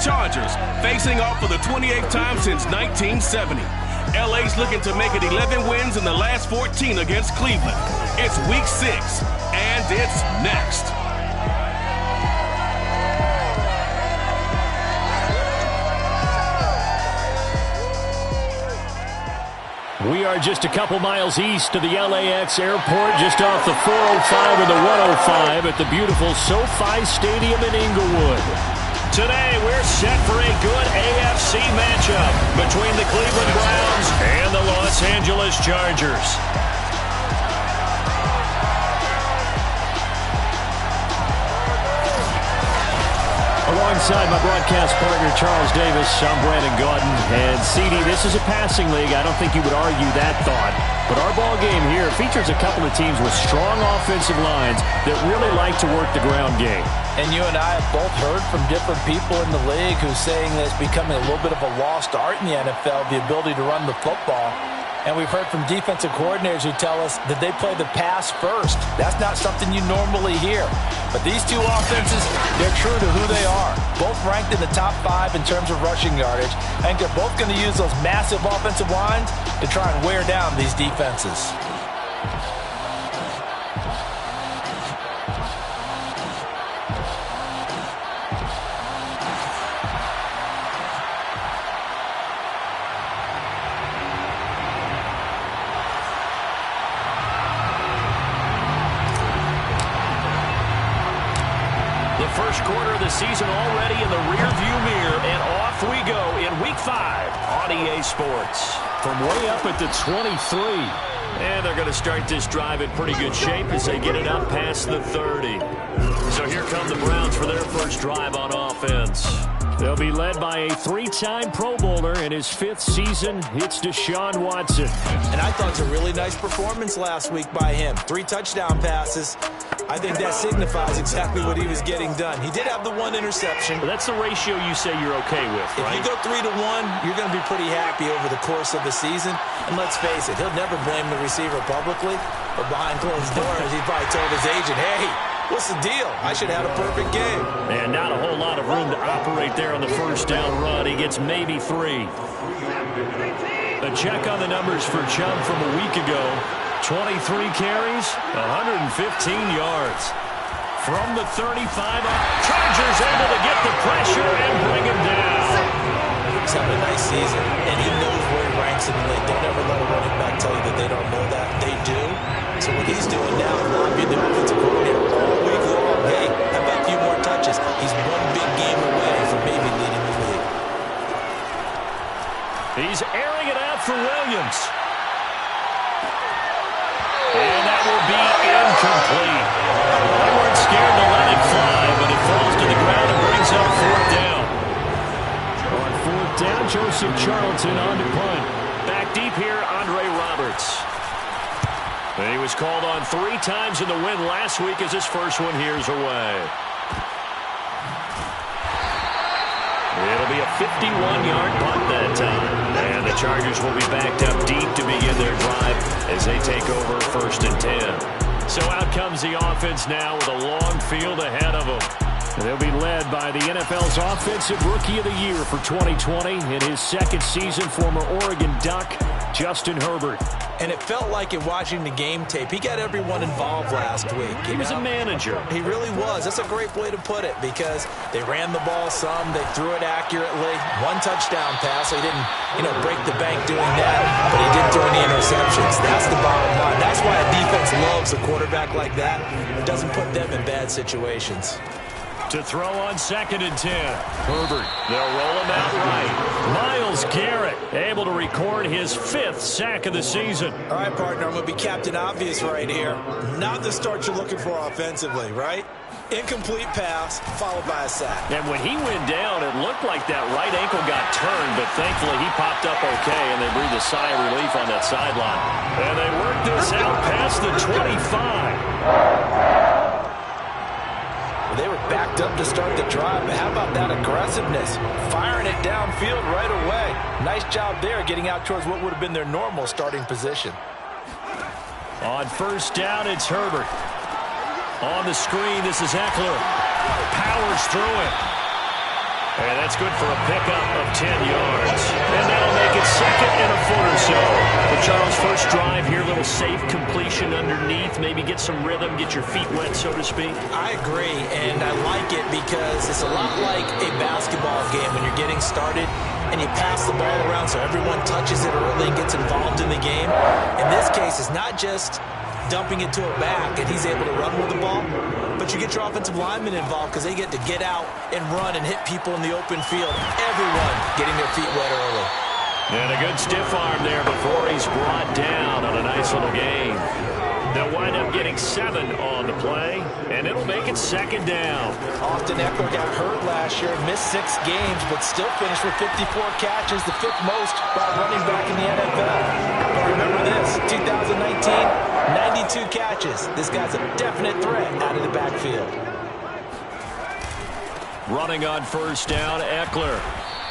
Chargers, facing off for the 28th time since 1970. LA's looking to make it 11 wins in the last 14 against Cleveland. It's week 6, and it's next. We are just a couple miles east of the LAX airport, just off the 405 and the 105 at the beautiful SoFi Stadium in Inglewood. Today, we're set for a good AFC matchup between the Cleveland Browns and the Los Angeles Chargers. Alongside my broadcast partner, Charles Davis, I'm Brandon Gaudin. And, CD, this is a passing league. I don't think you would argue that thought. But our ball game here features a couple of teams with strong offensive lines that really like to work the ground game. And you and I have both heard from different people in the league who's saying that it's becoming a little bit of a lost art in the NFL, the ability to run the football. And we've heard from defensive coordinators who tell us that they play the pass first. That's not something you normally hear. But these two offenses, they're true to who they are. Both ranked in the top 5 in terms of rushing yardage. I think they're both going to use those massive offensive lines to try and wear down these defenses. First quarter of the season already in the rearview mirror, and off we go in Week 5 on EA Sports. From way up at the 23. And they're going to start this drive in pretty good shape as they get it up past the 30. So here come the Browns for their first drive on offense. They'll be led by a 3-time Pro Bowler in his 5th season. It's Deshaun Watson. And I thought it was a really nice performance last week by him. 3 touchdown passes. I think that signifies exactly what he was getting done. He did have the 1 interception. But that's the ratio you say you're okay with, right? If you go 3-1, you're going to be pretty happy over the course of the season. And let's face it, he'll never blame the receiver publicly. But behind closed doors, he probably told his agent, hey, what's the deal? I should have had a perfect game. And not a whole lot of room to operate there on the first down run. He gets maybe 3. A check on the numbers for Chubb from a week ago. 23 carries, 115 yards. From the 35 up, Chargers able to get the pressure and bring him down. He's having a nice season, and he knows where he ranks in the league. Don't ever let a running back tell you that they don't know that. They do. So what he's doing now is lobbying the offensive coordinator all week long. Hey, how about a few more touches? He's one big game away from maybe leading the league. He's airing it out for Williams. And that will be incomplete. They weren't scared to let it fly, but it falls to the ground and brings up 4th down. On 4th down, Joseph Charlton on to punt. Back deep here, Andre Roberts. And he was called on 3 times in the win last week as his first one here's away. It'll be a 51-yard punt that time. And the Chargers will be backed up deep to begin their drive as they take over 1st and 10. So out comes the offense now with a long field ahead of them. They'll be led by the NFL's Offensive Rookie of the Year for 2020. In his 2nd season, former Oregon Duck, Justin Herbert. And it felt like in watching the game tape, he got everyone involved last week. He was a manager. He really was. That's a great way to put it because they ran the ball some, they threw it accurately. 1 touchdown pass, so he didn't, break the bank doing that, but he didn't throw any interceptions. That's the bottom line. That's why a defense loves a quarterback like that. It doesn't put them in bad situations. To throw on 2nd and 10. Herbert. They'll roll him out right. Myles Garrett able to record his 5th sack of the season. All right, partner, I'm going to be Captain Obvious right here. Not the start you're looking for offensively, right? Incomplete pass, followed by a sack. And when he went down, it looked like that right ankle got turned, but thankfully he popped up okay, and they breathed a sigh of relief on that sideline. And they work this out past the 25. They were backed up to start the drive, but how about that aggressiveness? Firing it downfield right away. Nice job there getting out towards what would have been their normal starting position. On 1st down, it's Herbert. On the screen, this is Eckler. Powers through it. And that's good for a pickup of 10 yards. And that'll make it second and a foot or so. For Charles, first drive here, little safe completion underneath. Maybe get some rhythm, get your feet wet, so to speak. I agree, and I like it because it's a lot like a basketball game when you're getting started and you pass the ball around so everyone touches it early and gets involved in the game. In this case, it's not just dumping it to a back and he's able to run with the ball, but you get your offensive linemen involved because they get to get out and run and hit people in the open field. Everyone getting their feet wet early. And a good stiff arm there before he's brought down on a nice little gain. They'll wind up getting 7 on the play, and it'll make it second down. Austin Eckler got hurt last year, missed 6 games, but still finished with 54 catches, the 5th most by a running back in the NFL. But remember this, 2019, 92 catches. This guy's a definite threat out of the backfield. Running on first down, Eckler.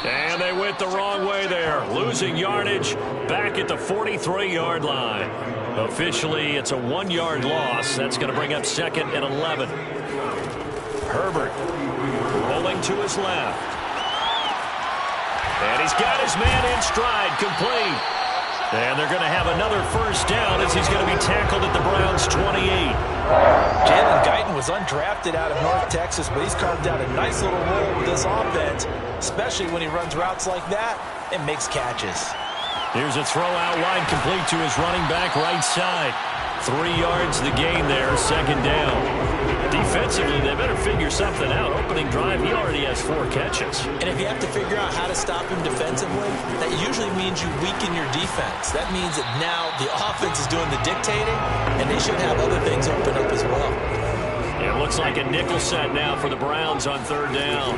And they went the wrong way there, losing yardage back at the 43-yard line. Officially, it's a 1-yard loss. That's going to bring up second and 11. Herbert rolling to his left. And he's got his man in stride, complete. And they're going to have another first down as he's going to be tackled at the Browns' 28. Jalen Guyton was undrafted out of North Texas, but he's carved out a nice little role with this offense, especially when he runs routes like that and makes catches. Here's a throw out wide, complete to his running back right side. 3 yards the gain there, second down. Defensively, they better figure something out. Opening drive, he already has 4 catches. And if you have to figure out how to stop him defensively, that usually means you weaken your defense. That means that now the offense is doing the dictating, and they should have other things open up as well. It looks like a nickel set now for the Browns on third down.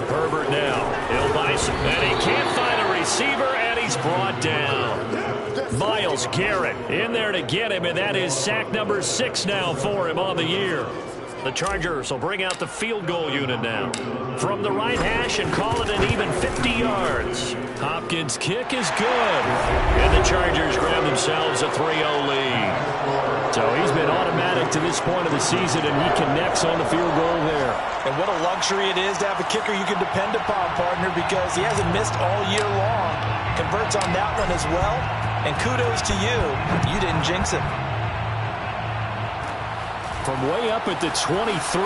Herbert now. He'll bison, and he can't find a receiver, and he's brought down. Myles Garrett in there to get him, and that is sack number 6 now for him on the year. The Chargers will bring out the field goal unit now. From the right hash and call it an even 50 yards. Hopkins' kick is good. And the Chargers grab themselves a 3-0 lead. So he's been automatic to this point of the season, and he connects on the field goal there. And what a luxury it is to have a kicker you can depend upon, partner, because he hasn't missed all year long. Converts on that one as well. And kudos to you. You didn't jinx him. From way up at the 23.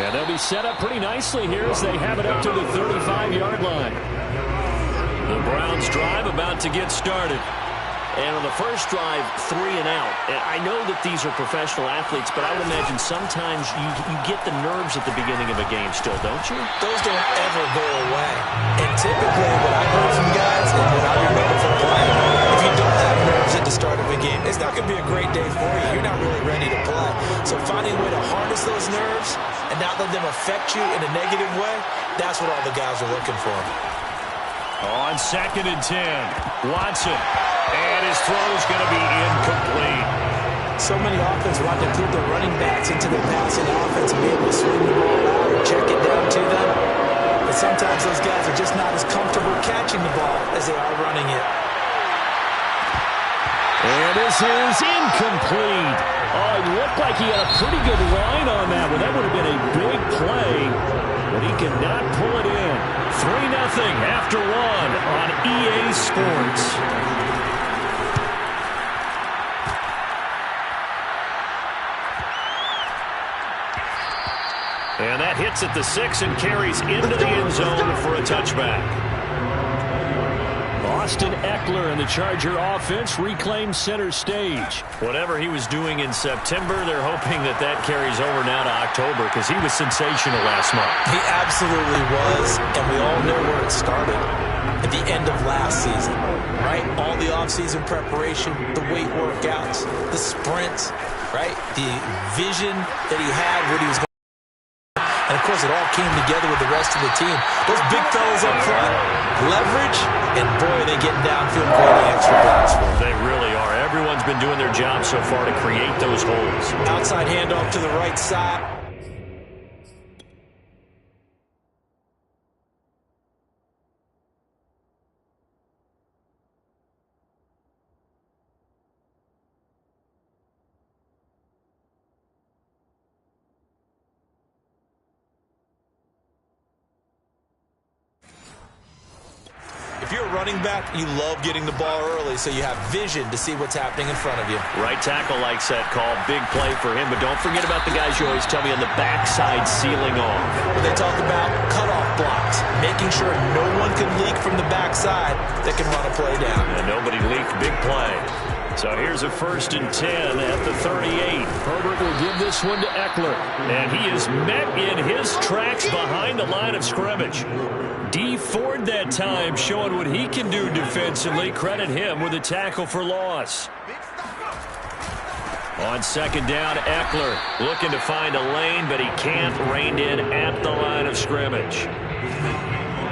And they'll be set up pretty nicely here as they have it up to the 35-yard line. The Browns drive about to get started. And on the first drive, 3 and out. And I know that these are professional athletes, but I would imagine sometimes you get the nerves at the beginning of a game still, don't you? Those don't ever go away. And typically what I've heard from guys and what I remember from playing, if you don't have nerves at the start of a game, it's not going to be a great day for you. You're not really ready to play. So finding a way to harness those nerves and not let them affect you in a negative way, that's what all the guys are looking for. On second and 10, Watson. And his throw is going to be incomplete. So many offenses want to include their running backs into their passing offense and be able to swing the ball out or check it down to them. But sometimes those guys are just not as comfortable catching the ball as they are running it. And this is incomplete. Oh, it looked like he had a pretty good line on that one. That would have been a big play, but he could not pull it in. 3-0 after 1 on EA Sports. And that hits at the 6 and carries into the end zone for a touchback. Austin Eckler and the Charger offense reclaim center stage. Whatever he was doing in September, they're hoping that that carries over now to October because he was sensational last month. He absolutely was, and we all know where it started. At the end of last season, right? All the offseason preparation, the weight workouts, the sprints, right? The vision that he had, what he was going to. And, of course, it all came together with the rest of the team. Those big fellas up front, leverage, and, boy, they getting downfield creating extra blocks for them. They really are. Everyone's been doing their job so far to create those holes. Outside handoff to the right side. If you're a running back, you love getting the ball early so you have vision to see what's happening in front of you. Right tackle likes that call. Big play for him, but don't forget about the guys you always tell me on the backside sealing off. When they talk about cutoff blocks, making sure no one can leak from the backside that can run a play down. And nobody leaked. Big play. So here's a 1st and 10 at the 38. Herbert will give this one to Eckler. And he is met in his tracks behind the line of scrimmage. D Ford that time showing what he can do defensively. Credit him with a tackle for loss. On 2nd down, Eckler looking to find a lane, but he can't. Reined in at the line of scrimmage.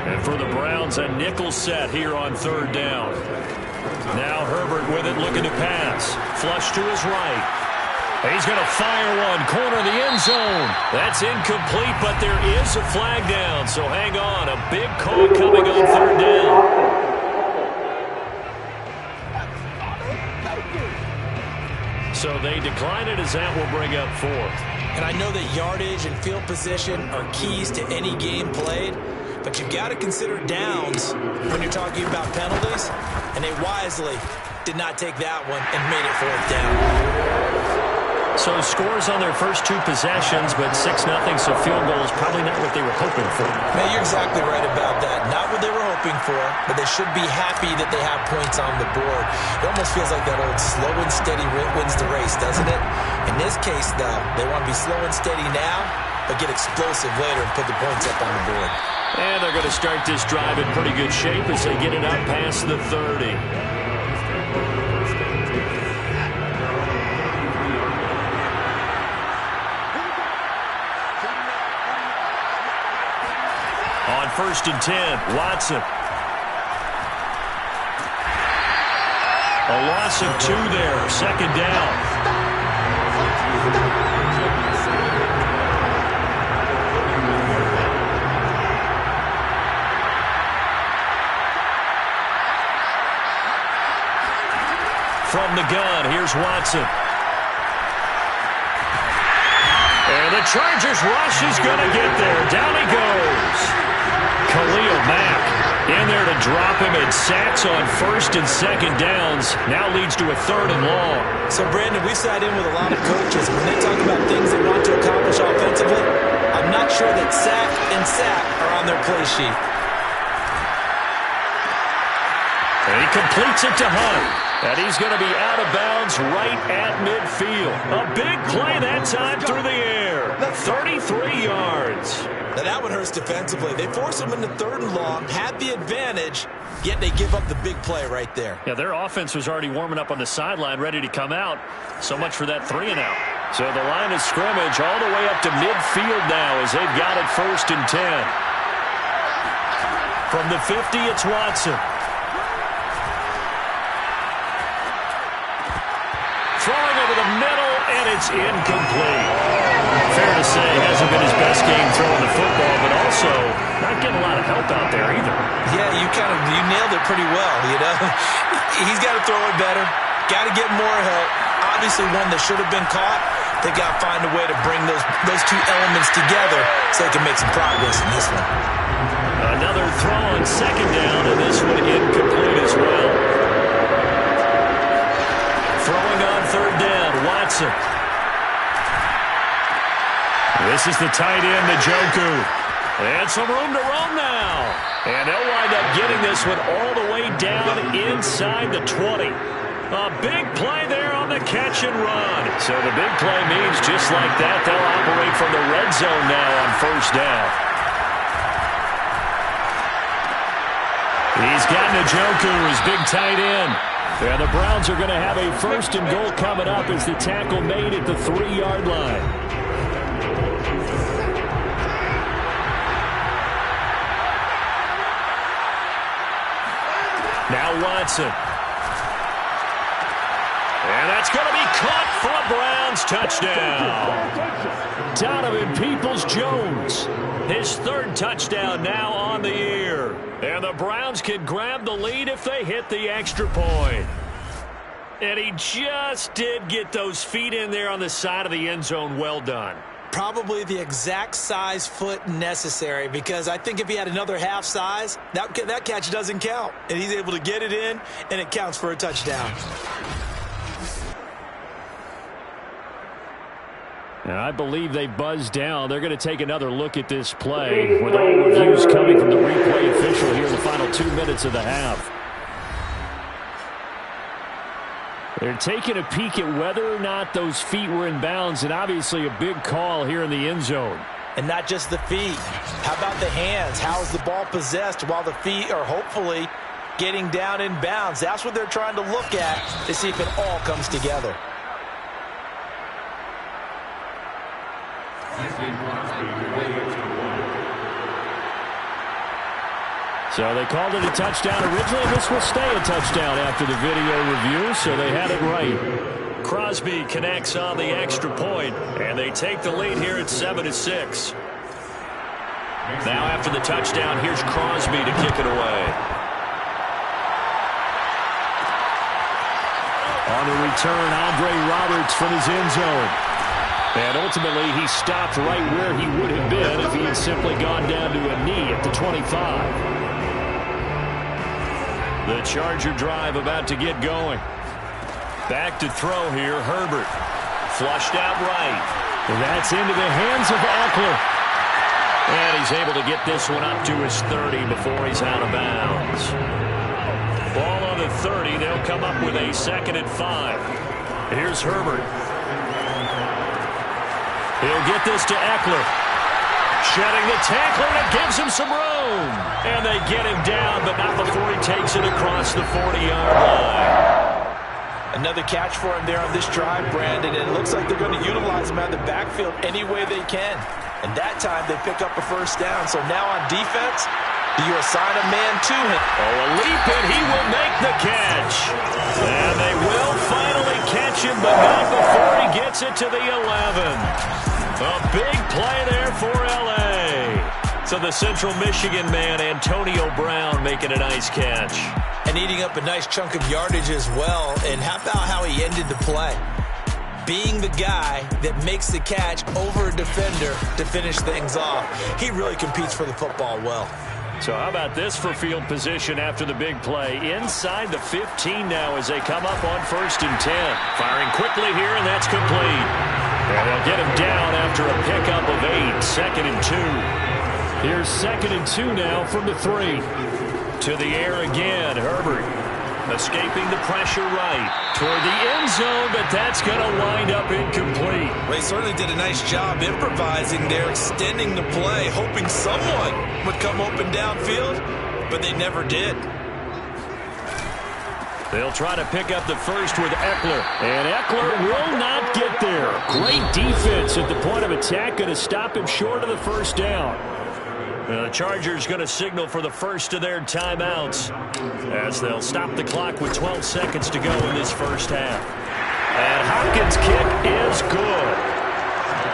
And for the Browns, a nickel set here on 3rd down. Now Herbert with it, looking to pass. Flush to his right. He's going to fire one. Corner of the end zone. That's incomplete, but there is a flag down. So hang on. A big call coming on 3rd down. So they decline it as that will bring up 4th. And I know that yardage and field position are keys to any game played, but you've got to consider downs when you're talking about penalties, and they wisely did not take that one and made it 4th down. So scores on their first 2 possessions, but 6-0, so field goal is probably not what they were hoping for. Man, you're exactly right about that. Not what they were hoping for, but they should be happy that they have points on the board. It almost feels like that old slow and steady wins the race, doesn't it? In this case, though, they want to be slow and steady now, but get explosive later and put the points up on the board. And they're going to start this drive in pretty good shape as they get it up past the 30. On 1st and 10, Watson. A loss of 2 there, 2nd down. From the gun, here's Watson. And the Chargers rush is going to get there. Down he goes. Khalil Mack in there to drop him, and sacks on 1st and 2nd downs. Now leads to a 3rd and long. So, Brandon, we sat in with a lot of coaches. When they talk about things they want to accomplish offensively, I'm not sure that sack and sack are on their play sheet. And he completes it to Hunt. And he's going to be out of bounds right at midfield. A big play that time through the air. 33 yards. Now that one hurts defensively. They force him into 3rd and long, had the advantage, yet they give up the big play right there. Yeah, their offense was already warming up on the sideline, ready to come out. So much for that 3-and-out. So the line of scrimmage all the way up to midfield now as they've got it 1st and 10. From the 50, it's Watson. Throwing over the middle, and it's incomplete. Fair to say, hasn't been his best game throwing the football, but also not getting a lot of help out there either. Yeah, you nailed it pretty well, you know. He's got to throw it better, got to get more help. Obviously one that should have been caught. They got to find a way to bring those 2 elements together so they can make some progress in this one. Another throw on 2nd down, and this one incomplete as well. Throwing on 3rd down, Watson. This is the tight end, Njoku. And some room to roam now. And they'll wind up getting this one all the way down inside the 20. A big play there on the catch and run. So the big play means just like that, they'll operate from the red zone now on 1st down. He's got Njoku, his big tight end. And the Browns are going to have a 1st and goal coming up as the tackle made at the 3-yard line. Now Watson. And that's going to be caught for a Browns touchdown. Donovan Peoples-Jones, his 3rd touchdown now on the year. And the Browns can grab the lead if they hit the extra point. And he just did get those feet in there on the side of the end zone. Well done. Probably the exact size foot necessary, because I think if he had another half size, that catch doesn't count. And he's able to get it in, and it counts for a touchdown. And I believe they buzzed down. They're going to take another look at this play with all reviews coming from the replay official here in the final 2 minutes of the half. They're taking a peek at whether or not those feet were in bounds, and obviously a big call here in the end zone. And not just the feet. How about the hands? How is the ball possessed while the feet are hopefully getting down in bounds? That's what they're trying to look at to see if it all comes together. So they called it a touchdown originally. This will stay a touchdown after the video review, so they had it right. Crosby connects on the extra point, and they take the lead here at 7-6. Now after the touchdown, here's Crosby to kick it away. On the return, Andre Roberts from his end zone. And ultimately, he stopped right where he would have been if he had simply gone down to a knee at the 25. The Charger drive about to get going. Back to throw here, Herbert. Flushed out right. And that's into the hands of Eckler. And he's able to get this one up to his 30 before he's out of bounds. Ball on the 30. They'll come up with a 2nd and 5. Here's Herbert. He'll get this to Eckler. Shedding the tackler, and it gives him some room. And they get him down, but not before he takes it across the 40-yard line. Another catch for him there on this drive, Brandon, and it looks like they're going to utilize him out of the backfield any way they can. And that time they pick up a first down. So now on defense, do you assign a man to him? Oh, a leap, and he will make the catch. And they will finally catch him, but not before he gets it to the 11. A big play there for L.A. So the Central Michigan man, Antonio Brown, making a nice catch. And eating up a nice chunk of yardage as well. And how about how he ended the play? Being the guy that makes the catch over a defender to finish things off. He really competes for the football well. So how about this for field position after the big play? Inside the 15 now as they come up on 1st and 10. Firing quickly here, and that's complete. And they'll get him down after a pickup of 8. 2nd and 2. Here's 2nd and 2 now from the 3. To the air again, Herbert. Escaping the pressure right toward the end zone, but that's going to wind up incomplete. Well, he certainly did a nice job improvising there, extending the play, hoping someone would come open downfield, but they never did. They'll try to pick up the first with Eckler, and Eckler will not get there. Great defense at the point of attack, going to stop him short of the first down. The Chargers going to signal for the first of their timeouts as they'll stop the clock with 12 seconds to go in this first half. And Hopkins' kick is good.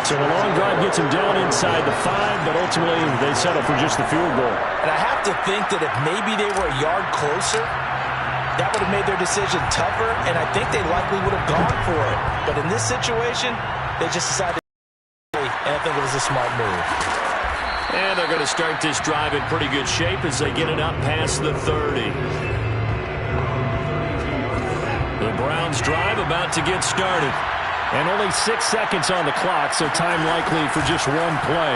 So the long drive gets him down inside the 5, but ultimately they settle for just the field goal. And I have to think that if maybe they were a yard closer, that would have made their decision tougher, and I think they likely would have gone for it. But in this situation, they just decided to play, and I think it was a smart move. And they're going to start this drive in pretty good shape as they get it up past the 30. The Browns drive about to get started. And only 6 seconds on the clock, so time likely for just one play.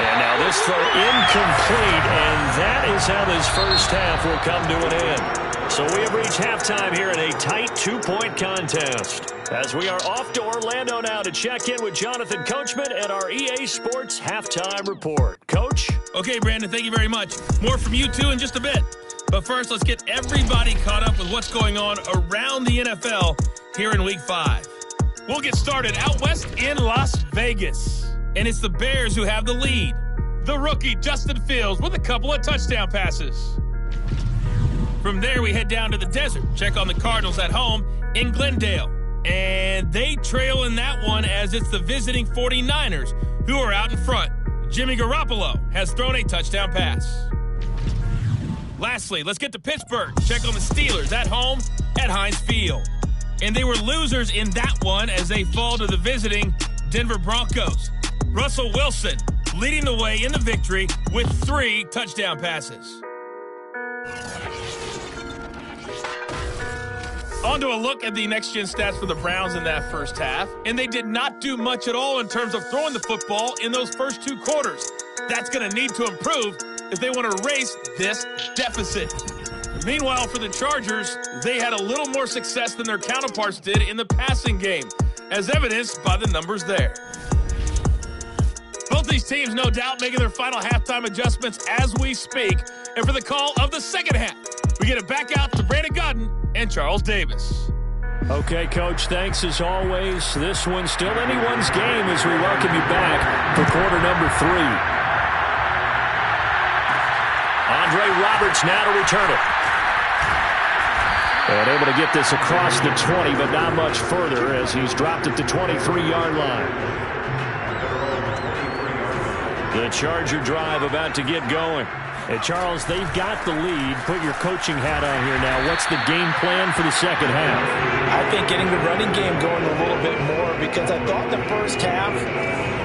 And now this throw incomplete, and that is how this first half will come to an end. So we have reached halftime here in a tight 2-point contest. As we are off to Orlando now to check in with Jonathan Coachman and our EA Sports Halftime Report. Coach? Okay, Brandon, thank you very much. More from you two in just a bit. But first, let's get everybody caught up with what's going on around the NFL here in Week 5. We'll get started out west in Las Vegas. And it's the Bears who have the lead. The rookie, Justin Fields, with a couple of touchdown passes. From there, we head down to the desert. Check on the Cardinals at home in Glendale. And they trail in that one as it's the visiting 49ers who are out in front. Jimmy Garoppolo has thrown a touchdown pass. Lastly, let's get to Pittsburgh. Check on the Steelers at home at Heinz Field. And they were losers in that one as they fall to the visiting Denver Broncos. Russell Wilson leading the way in the victory with 3 touchdown passes. On to a look at the next-gen stats for the Browns in that first half. And they did not do much at all in terms of throwing the football in those first 2 quarters. That's going to need to improve if they want to erase this deficit. Meanwhile, for the Chargers, they had a little more success than their counterparts did in the passing game, as evidenced by the numbers there. Both these teams, no doubt, making their final halftime adjustments as we speak. And for the call of the second half, we get it back out to Brandon Godden and Charles Davis. Okay, Coach, thanks as always. This one's still anyone's game as we welcome you back for quarter number 3. Andre Roberts now to return it. And able to get this across the 20, but not much further as he's dropped at the 23-yard line. The Charger drive about to get going. And Charles, they've got the lead. Put your coaching hat on here now. What's the game plan for the second half? I think getting the running game going a little bit more, because I thought the first half,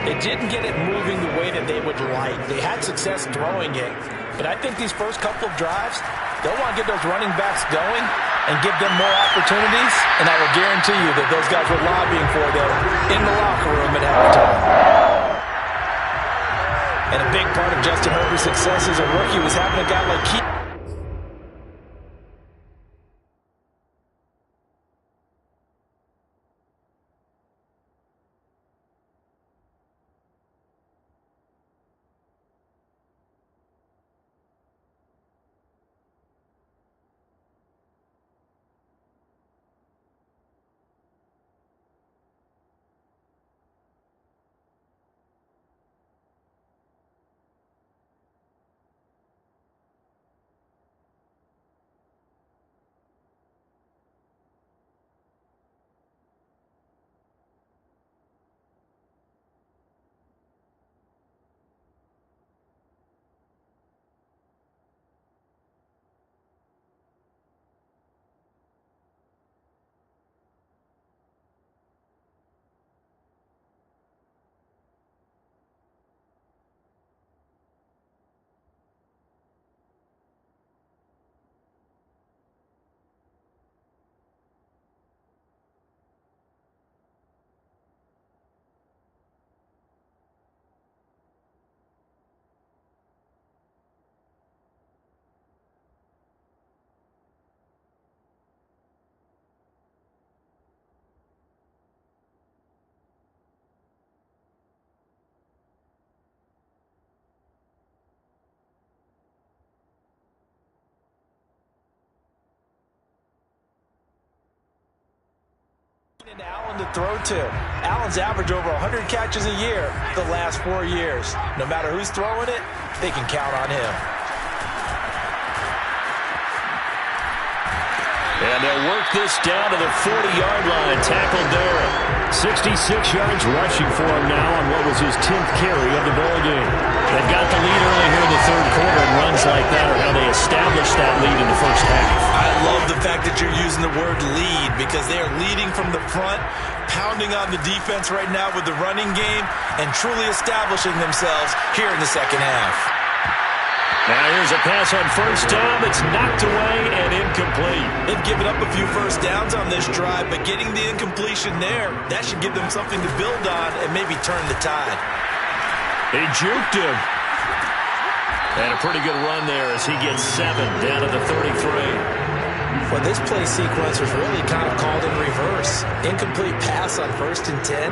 it didn't get it moving the way that they would like. They had success throwing it. But I think these first couple of drives, they'll want to get those running backs going and give them more opportunities. And I will guarantee you that those guys were lobbying for them in the locker room at halftime. And a big part of Justin Herbert's success as a rookie was having a guy like Keith. Allen to throw to. Allen's averaged over 100 catches a year the last 4 years. No matter who's throwing it, they can count on him. And they'll work this down to the 40-yard line. Tackled there. 66 yards rushing for him now on what was his 10th carry of the ball game. They've got the lead early here in the third quarter, and runs like that are how they established that lead in the first half. I love the fact that you're using the word lead, because they are leading from the front, pounding on the defense right now with the running game, and truly establishing themselves here in the second half. Now here's a pass on first down that's knocked away and incomplete. They've given up a few first downs on this drive, but getting the incompletion there, that should give them something to build on and maybe turn the tide. He juked him. And a pretty good run there as he gets 7 down to the 33. Well, this play sequence was really kind of called in reverse. Incomplete pass on 1st and 10.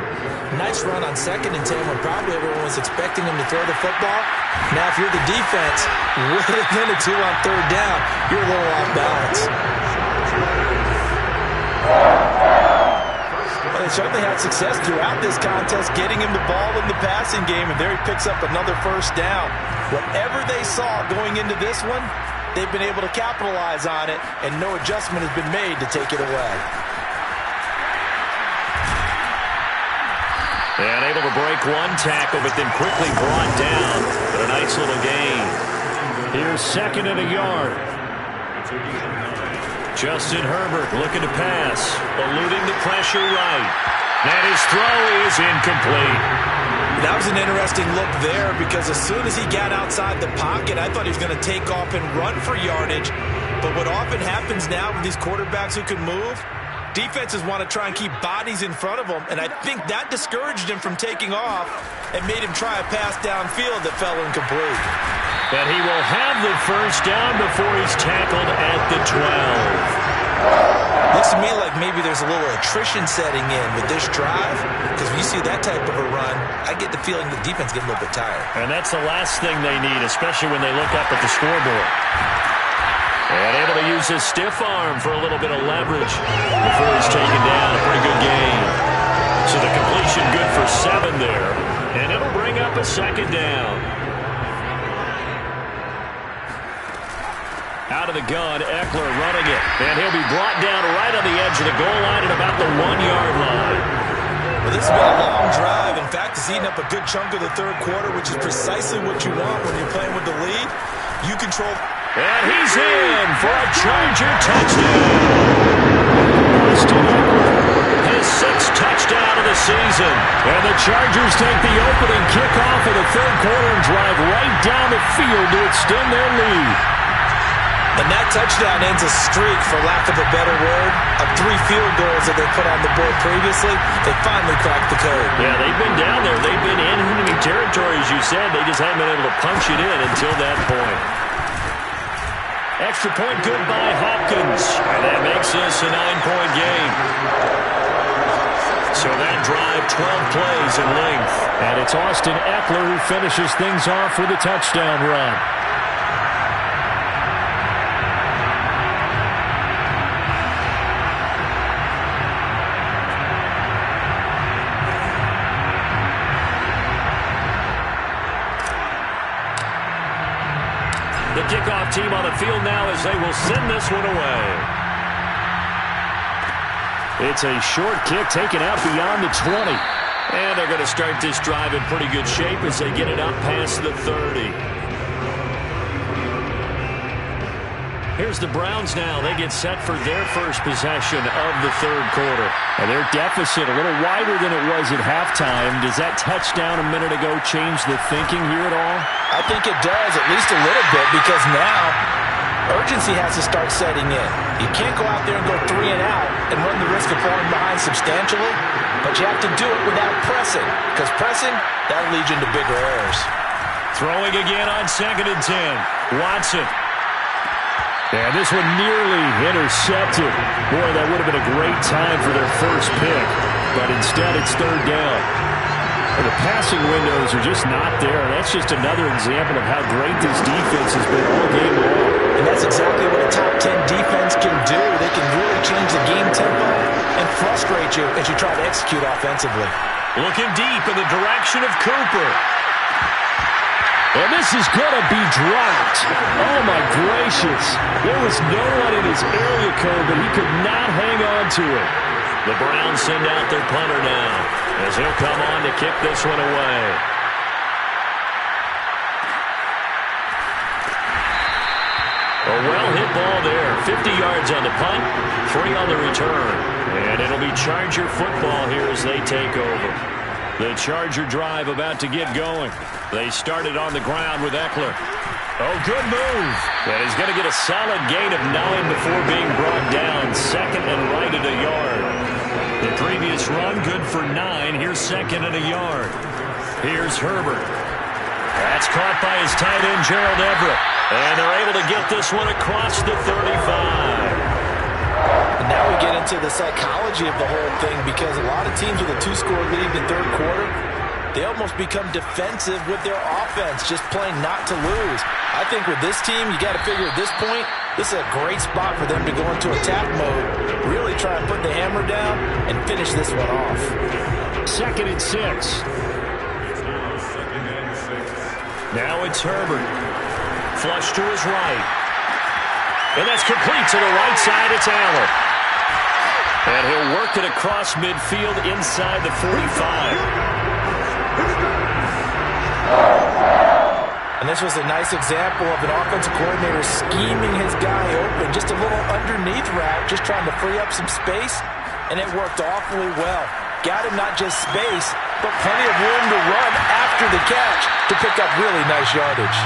Nice run on 2nd and 10 when probably everyone was expecting him to throw the football. Now, if you're the defense, with a minute 2 on 3rd down, you're a little off balance. Well, they certainly had success throughout this contest, getting him the ball in the passing game, and there he picks up another first down. Whatever they saw going into this one, they've been able to capitalize on it, and no adjustment has been made to take it away. And able to break one tackle, but then quickly brought down. But a nice little gain. Here's 2nd and a yard. Justin Herbert looking to pass, eluding the pressure right. And his throw is incomplete. That was an interesting look there because as soon as he got outside the pocket, I thought he was going to take off and run for yardage. But what often happens now with these quarterbacks who can move, defenses want to try and keep bodies in front of them, and I think that discouraged him from taking off and made him try a pass downfield that fell incomplete. But he will have the first down before he's tackled at the 12. Looks to me like maybe there's a little attrition setting in with this drive, because when you see that type of a run, I get the feeling the defense getting a little bit tired. And that's the last thing they need, especially when they look up at the scoreboard. And able to use his stiff arm for a little bit of leverage before he's taken down. A pretty good game. So the completion good for 7 there. And it'll bring up a second down. Out of the gun, Eckler running it. And he'll be brought down right on the edge of the goal line at about the 1-yard line. Well, this has been a long drive. In fact, it's eating up a good chunk of the third quarter, which is precisely what you want when you're playing with the lead. You control. And he's in for a Charger touchdown. Austin Eckler, his 6th touchdown of the season. And the Chargers take the opening kickoff of the third quarter and drive right down the field to extend their lead. And that touchdown ends a streak, for lack of a better word, of 3 field goals that they put on the board previously. They finally cracked the code. Yeah, they've been down there. They've been in enemy territory, as you said. They just haven't been able to punch it in until that point. Extra point good by Hopkins. And that makes this a 9-point game. So that drive, 12 plays in length. And it's Austin Eckler who finishes things off with a touchdown run. The kickoff team on the field now as they will send this one away. It's a short kick taken out beyond the 20. And they're going to start this drive in pretty good shape as they get it up past the 30. Here's the Browns now. They get set for their first possession of the third quarter. And their deficit a little wider than it was at halftime. Does that touchdown a minute ago change the thinking here at all? I think it does, at least a little bit, because now urgency has to start setting in. You can't go out there and go 3 and out and run the risk of falling behind substantially, but you have to do it without pressing, because pressing, that'll lead you into bigger errors. Throwing again on 2nd and 10. Watson. And this one nearly intercepted. Boy, that would have been a great time for their first pick, but instead it's third down. And the passing windows are just not there. That's just another example of how great this defense has been all game long. And that's exactly what a top 10 defense can do. They can really change the game tempo and frustrate you as you try to execute offensively. Looking deep in the direction of Cooper. And this is going to be dropped. Oh, my gracious. There was no one in his area code, but he could not hang on to it. The Browns send out their punter now as he'll come on to kick this one away. A well-hit ball there. 50 yards on the punt, 3 on the return. And it'll be Charger football here as they take over. The Charger drive about to get going. They started on the ground with Eckler. Oh, good move. And he's going to get a solid gain of 9 before being brought down. 2nd and right at a yard. The previous run good for 9. Here's 2nd and a yard. Here's Herbert. That's caught by his tight end, Gerald Everett. And they're able to get this one across the 35. And now we get into the psychology of the whole thing, because a lot of teams with a 2-score lead in the third quarter, they almost become defensive with their offense, just playing not to lose. I think with this team, you got to figure at this point, this is a great spot for them to go into attack mode, really try and put the hammer down and finish this one off. 2nd and 6. Now it's Herbert. Flush to his right. And that's complete to the right side. It's Allen. And he'll work it across midfield inside the 45. And this was a nice example of an offensive coordinator scheming his guy open. Just a little underneath route, just trying to free up some space, and it worked awfully well. Got him not just space, but plenty of room to run after the catch to pick up really nice yardage.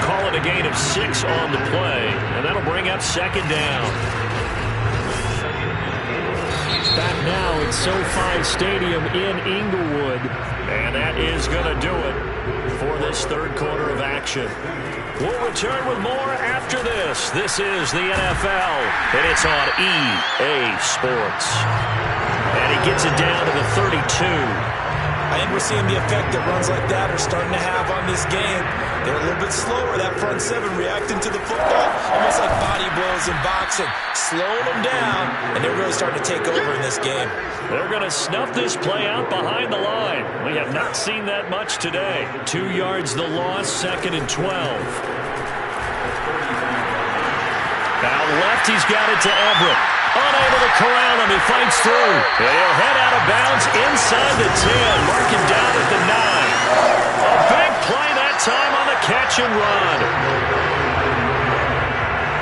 Call it a gain of 6 on the play, and that'll bring up second down. Back now at SoFi Stadium in Inglewood. And that is going to do it for this third quarter of action. We'll return with more after this. This is the NFL, and it's on EA Sports. And he gets it down to the 32. I think we're seeing the effect that runs like that are starting to have on this game. They're a little bit slower, that front seven, reacting to the football, almost like body blows in boxing, slowing them down, and they're really starting to take over in this game. They're going to snuff this play out behind the line. We have not seen that much today. 2 yards the loss, 2nd and 12. Now left, he's got it to Everett. Unable to corral him, he fights through. And he'll head out of bounds inside the 10. Mark him down at the 9. A big play that time on the catch and run.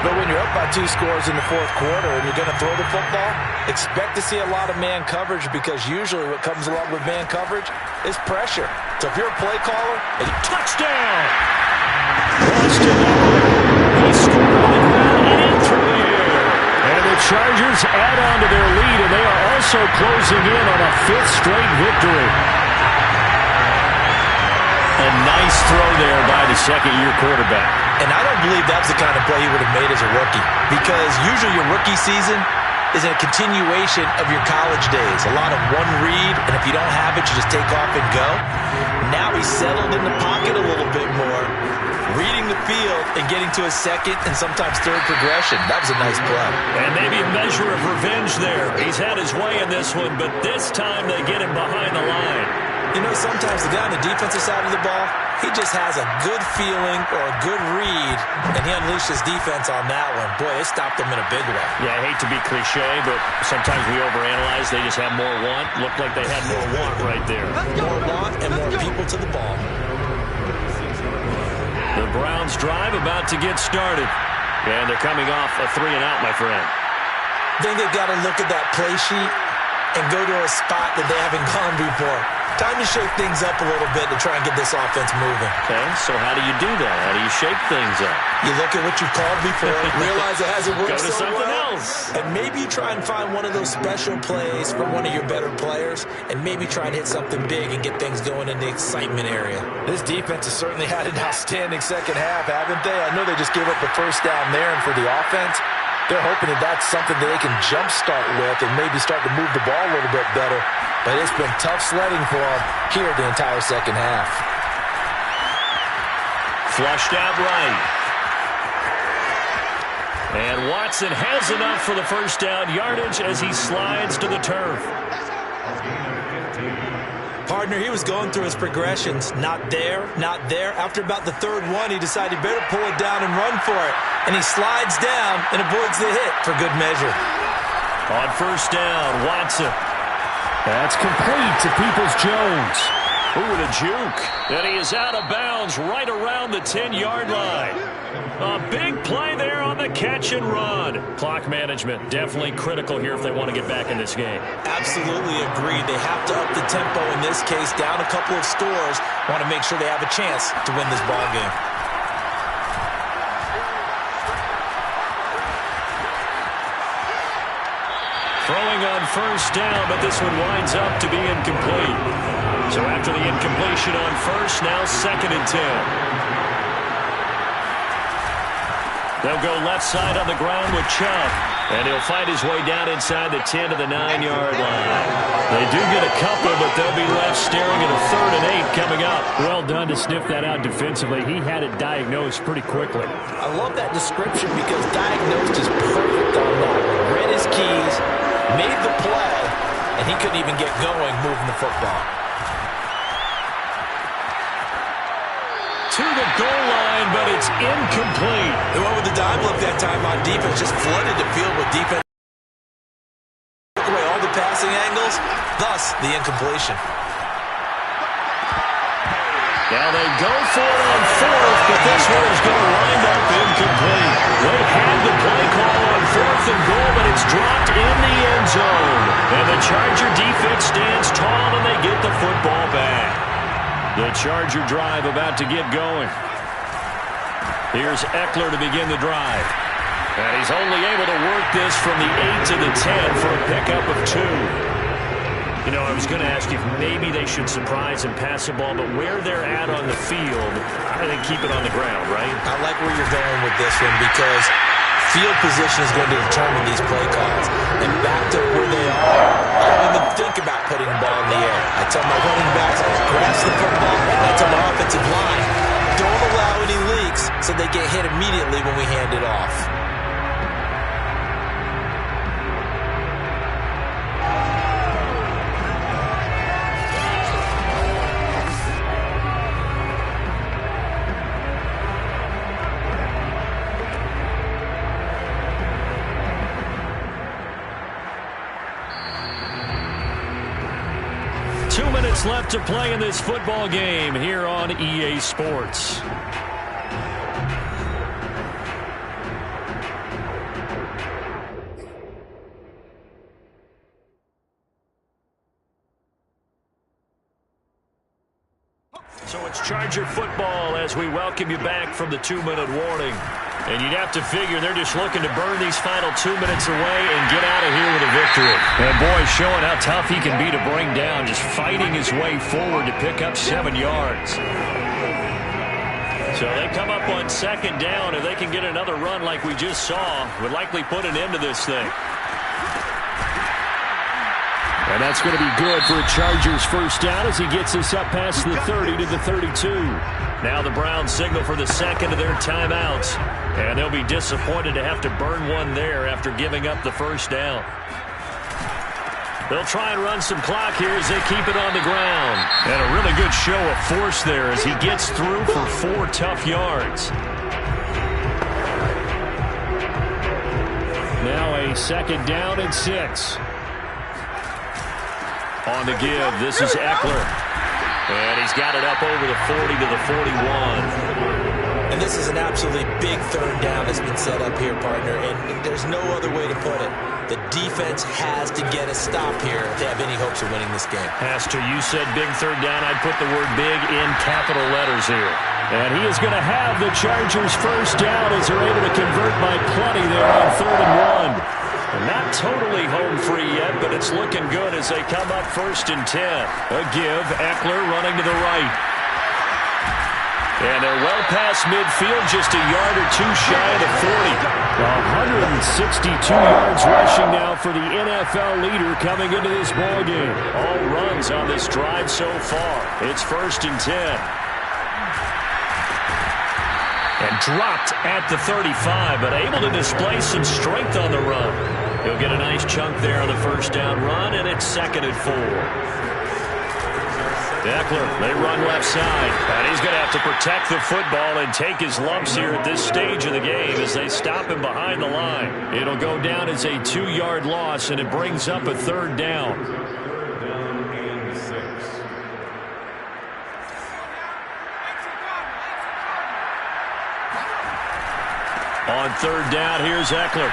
But when you're up by 2 scores in the fourth quarter and you're going to throw the football, expect to see a lot of man coverage, because usually what comes along with man coverage is pressure. So if you're a play caller, and touchdown! Austin Eckler. He scored on the ground and in through the air. And the Chargers add on to their lead, and they are also closing in on a 5th straight victory. A nice throw there by the second-year quarterback. And I don't believe that's the kind of play he would have made as a rookie, because usually your rookie season is a continuation of your college days. A lot of one read, and if you don't have it, you just take off and go. Now he's settled in the pocket a little bit more, reading the field and getting to a second and sometimes third progression. That was a nice play. And maybe a measure of revenge there. He's had his way in this one, but this time they get him behind the line. You know, sometimes the guy on the defensive side of the ball, he just has a good feeling or a good read, and he unleashed his defense on that one. Boy, it stopped him in a big way. Yeah, I hate to be cliche, but sometimes we overanalyze. They just have more want. Looked like they had more want right there. More want and more people to the ball. The Browns drive about to get started. And they're coming off a 3-and-out, my friend. I think they've got to look at that play sheet and go to a spot that they haven't gone before. Time to shake things up a little bit to try and get this offense moving. Okay, so how do you do that? How do you shake things up? You look at what you've called before, realize it hasn't worked Go to so something well, else. and maybe you try and find one of those special plays from one of your better players, and maybe try and hit something big and get things going in the excitement area. This defense has certainly had an outstanding second half, haven't they? I know they just gave up the first down there, and for the offense, they're hoping that that's something that they can jumpstart with and maybe start to move the ball a little bit better. But it's been tough sledding for them here the entire second half. Flushed out right. And Watson has enough for the first down yardage as he slides to the turf. Partner, he was going through his progressions. Not there, not there. After about the third one, he decided he better pull it down and run for it. And he slides down and avoids the hit for good measure. On first down, Watson. That's complete to Peoples-Jones. Ooh, and a juke. And he is out of bounds right around the 10-yard line. A big play there on the catch and run. Clock management definitely critical here if they want to get back in this game. Absolutely agreed. They have to up the tempo in this case, down a couple of scores. Want to make sure they have a chance to win this ball game. Throwing on first down, but this one winds up to be incomplete. So after the incompletion on first, now 2nd and 10. They'll go left side on the ground with Chubb. And he'll find his way down inside the 10 to the 9-yard line. They do get a couple, but they'll be left staring at a 3rd and 8 coming up. Well done to sniff that out defensively. He had it diagnosed pretty quickly. I love that description because diagnosed is perfect on that one. Read his keys, made the play, and he couldn't even get going moving the football. To the goal line, but it's incomplete. They went with the dime look that time on defense, just flooded the field with defense. Took away all the passing angles, thus the incompletion. Now they go for it on fourth, but this one is going to wind up incomplete. They had the play call on fourth and goal, but it's dropped in the end zone. And the Charger defense stands tall, and they get the football back. The Charger drive about to get going. Here's Eckler to begin the drive. And he's only able to work this from the 8 to the 10 for a pickup of 2. You know, I was going to ask you if maybe they should surprise and pass the ball, but where they're at on the field, I think keep it on the ground, right? I like where you're going with this one because field position is going to determine these play calls. And back to where they are, I don't even think about putting the ball in the air. I tell my running backs, grasp the football, and I tell my offensive line, don't allow any leaks so they get hit immediately when we hand it off. 2 minutes left to play in this football game here on EA Sports. So it's Charger football as we welcome you back from the 2-minute warning. And you'd have to figure they're just looking to burn these final 2 minutes away and get out of here with a victory. And boy, showing how tough he can be to bring down, just fighting his way forward to pick up 7 yards. So they come up on second down. If they can get another run like we just saw, would likely put an end to this thing. And that's going to be good for a Chargers first down as he gets us up past the 30 to the 32. Now the Browns signal for the second of their timeouts. And they'll be disappointed to have to burn one there after giving up the first down. They'll try and run some clock here as they keep it on the ground. And a really good show of force there as he gets through for 4 tough yards. Now a second down and 6. On the give, this is Eckler. And he's got it up over the 40 to the 41. And this is an absolutely big third down that's been set up here, partner. And there's no other way to put it. The defense has to get a stop here if they have any hopes of winning this game. Pastor, you said big third down. I'd put the word big in capital letters here. And he is going to have the Chargers first down as they're able to convert by plenty there on 3rd and 1. Not totally home free yet, but it's looking good as they come up 1st and 10. A give, Eckler running to the right. And they're well past midfield, just a yard or 2 shy of the 40. 162 yards rushing now for the NFL leader coming into this ballgame. All runs on this drive so far. It's 1st and 10. And dropped at the 35, but able to display some strength on the run. He'll get a nice chunk there on the first down run, and it's 2nd and 4. Eckler, they run left side, and he's going to have to protect the football and take his lumps here at this stage of the game as they stop him behind the line. It'll go down as a 2-yard loss, and it brings up a 3rd down. On 3rd down, here's Eckler.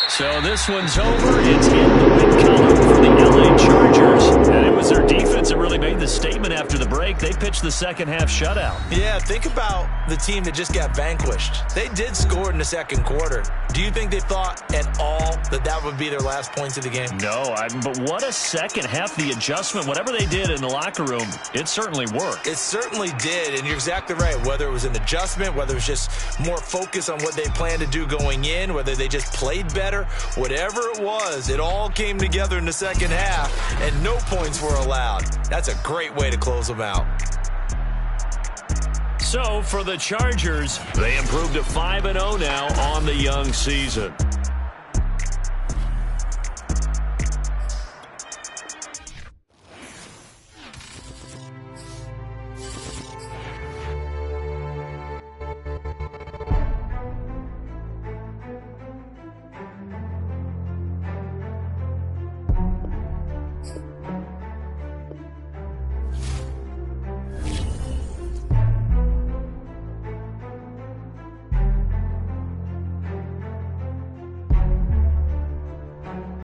So this one's over. It's in the win column for the LA Chargers. And it was their defense that really made the statement after the break. They pitched the second half shutout. Yeah, think about the team that just got vanquished. They did score in the second quarter. Do you think they thought at all that that would be their last points of the game? No, but what a second half. The adjustment, whatever they did in the locker room, it certainly worked. It certainly did, and you're exactly right. Whether it was an adjustment, whether it was just more focus on what they planned to do going in, whether they just played better, whatever it was, it all came together in the second half, and no points were allowed. That's a great way to close them out. So, for the Chargers, they improved to 5-0 now on the young season.